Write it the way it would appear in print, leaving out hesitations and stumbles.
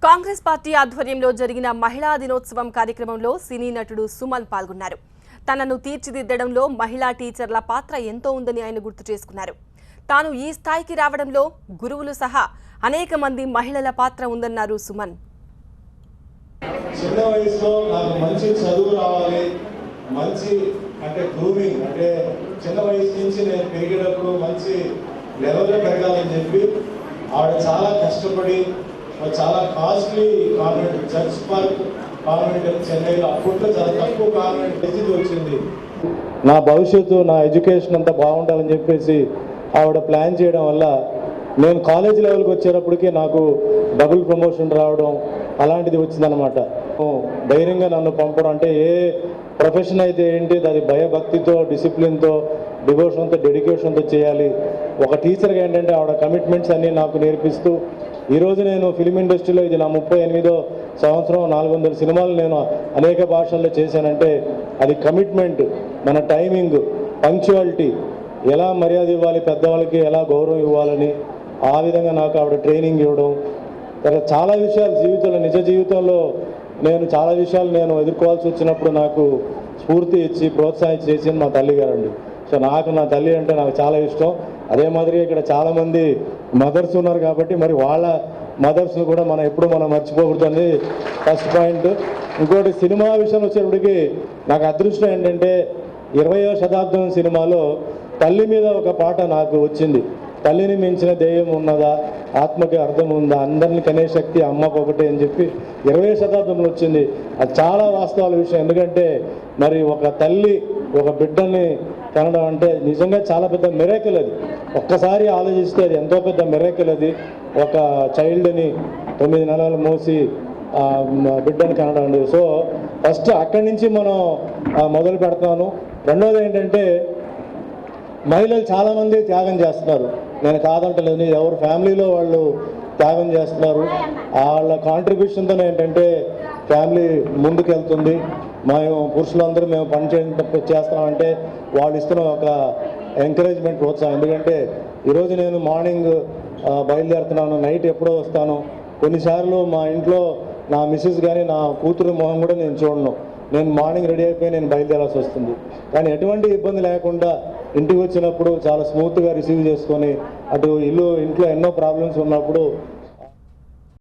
Congress party ఆధ్వర్యంలో జరిగిన మహిళా దినోత్సవం కార్యక్రమంలో సినీ నటుడు సుమన్ పాల్గొన్నారు. తనను తీర్చిదిద్దడంలో మహిళా టీచర్ల పాత్ర ఎంతో ఉందని ఆయన గుర్తు చేసుకున్నారు. తాను ఈ స్థాయికి రావడంలో గురువులు సహా అనేక మంది మహిళల పాత్ర ఉందన్నారు సుమన్. చిన్న వయసులో నాకు మంచి చదువు రావాలి, మంచి అంటే గ్రూమింగ్ అంటే చిన్న వయసు నుంచి నేను పెరిగేటప్పుడు మంచి లెవెల్లో పెరగాలని చెప్పి ఆవిడ చాలా కష్టపడి చాలా costly convent church park convent చెన్నైలో అప్పట్లో చాలా తక్కువ కాన్వెంట్ పరిస్థితి వచ్చింది. నా భవిష్యత్తు నా ఎడ్యుకేషన్ అంతా బాగుండాలని చెప్పేసి ఆవిడ ప్లాన్ చేయడం వల్ల నేను కాలేజ్ లెవెల్కి వచ్చేటప్పటికి నాకు డబుల్ ప్రమోషన్ రావడం అలాంటిది వచ్చిందనమాట. ధైర్యంగా నన్ను పంపడం అంటే ఏ ప్రొఫెషన్ అయితే ఏంటి అది భయభక్తితో డిసిప్లిన్తో డివోషన్తో డెడికేషన్తో చేయాలి. ఒక టీచర్గా ఏంటంటే ఆవిడ కమిట్మెంట్స్ అన్నీ నాకు నేర్పిస్తూ ఈరోజు నేను ఫిలిం ఇండస్ట్రీలో ఇది నా 38వ సంవత్సరం 400 సినిమాలు నేను అనేక భాషల్లో చేశానంటే అది కమిట్మెంట్, మన టైమింగ్, పంక్చువాలిటీ, ఎలా మర్యాద ఇవ్వాలి, పెద్దవాళ్ళకి ఎలా గౌరవం ఇవ్వాలని ఆ విధంగా నాకు ఆవిడ ట్రైనింగ్ ఇవ్వడం. చాలా విషయాలు జీవితంలో నిజ జీవితంలో నేను చాలా విషయాలు నేను ఎదుర్కోవాల్సి వచ్చినప్పుడు నాకు స్ఫూర్తి ఇచ్చి ప్రోత్సాహం చేసింది మా తల్లిగారండి. సో నాకు నా తల్లి అంటే నాకు చాలా ఇష్టం. అదే మాదిరిగా ఇక్కడ చాలామంది మదర్స్ ఉన్నారు కాబట్టి మరి వాళ్ళ మదర్స్ని కూడా మనం మర్చిపోకూడదని ఫస్ట్ పాయింట్. ఇంకోటి సినిమా విషయం వచ్చేటప్పటికి నాకు అదృష్టం ఏంటంటే 20వ శతాబ్దం సినిమాలో తల్లి మీద ఒక పాట నాకు వచ్చింది. తల్లిని మించిన దెయ్యం ఉన్నదా, ఆత్మకి అర్థం ఉందా, అందరిని కనే శక్తి అమ్మకు ఒకటే అని చెప్పి 20వ శతాబ్దంలో వచ్చింది. అది చాలా వాస్తవాల విషయం. ఎందుకంటే మరి ఒక తల్లి ఒక బిడ్డని కనడం అంటే నిజంగా చాలా పెద్ద మిరాకిల్. అది ఒక్కసారి ఆలోచిస్తే అది ఎంతో పెద్ద మిరాకిల్. అది ఒక చైల్డ్ని 9 నెలలు మోసి బిడ్డని కనడం అండి. సో ఫస్ట్ అక్కడి నుంచి మనం మొదలు పెడతాను. రెండోది ఏంటంటే మహిళలు చాలామంది త్యాగం చేస్తున్నారు, నేను కాదంటలేదు. ఎవరు ఫ్యామిలీలో వాళ్ళు త్యాగం చేస్తున్నారు. వాళ్ళ కాంట్రిబ్యూషన్తో ఏంటంటే ఫ్యామిలీ ముందుకెళ్తుంది. మేము పురుషులందరూ మేము పని చేస్తామంటే వాళ్ళు ఇస్తున్న ఒక ఎంకరేజ్మెంట్, ప్రోత్సాహం. ఎందుకంటే ఈరోజు నేను మార్నింగ్ బయలుదేరుతున్నాను, నైట్ ఎప్పుడో వస్తాను. కొన్నిసార్లు మా ఇంట్లో నా మిస్సెస్ కానీ నా కూతురు మొహం కూడా నేను చూడను. నేను మార్నింగ్ రెడీ అయిపోయి నేను బయలుదేరాల్సి వస్తుంది. కానీ ఎటువంటి ఇబ్బంది లేకుండా ఇంటికి వచ్చినప్పుడు చాలా స్మూత్గా రిసీవ్ చేసుకొని ఇంట్లో ఎన్నో ప్రాబ్లమ్స్ ఉన్నప్పుడు